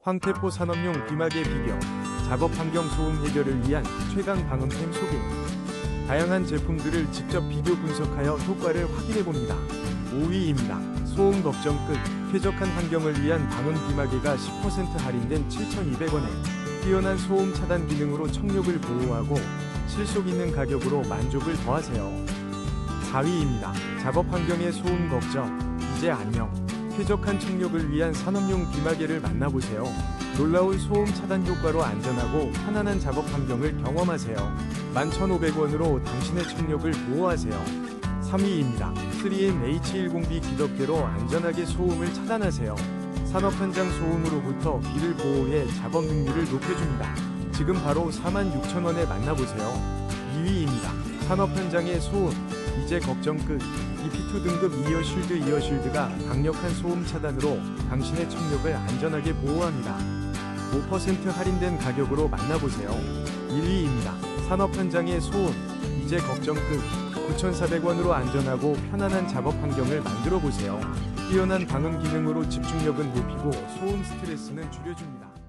황태포 산업용 비마개 비교, 작업 환경 소음 해결을 위한 최강 방음템 소개. 다양한 제품들을 직접 비교 분석하여 효과를 확인해봅니다. 5위입니다. 소음 걱정 끝. 쾌적한 환경을 위한 방음 비마개가 10% 할인된 7,200원에 뛰어난 소음 차단 기능으로 청력을 보호하고 실속 있는 가격으로 만족을 더하세요. 4위입니다. 작업 환경의 소음 걱정, 이제 안녕. 쾌적한 청력을 위한 산업용 비마개를 만나보세요. 놀라운 소음 차단 효과로 안전하고 편안한 작업 환경을 경험하세요. 11,500원으로 당신의 청력을 보호하세요. 3위입니다. 3M H10B 기덕개로 안전하게 소음을 차단하세요. 산업 현장 소음으로부터 귀를 보호해 작업 능률을 높여줍니다. 지금 바로 46,000원에 만나보세요. 2위입니다. 산업 현장의 소음, 이제 걱정 끝. EP2 등급 이어쉴드가 강력한 소음 차단으로 당신의 청력을 안전하게 보호합니다. 5% 할인된 가격으로 만나보세요. 1위입니다. 산업 현장의 소음, 이제 걱정 끝. 9,400원으로 안전하고 편안한 작업 환경을 만들어 보세요. 뛰어난 방음 기능으로 집중력은 높이고 소음 스트레스는 줄여줍니다.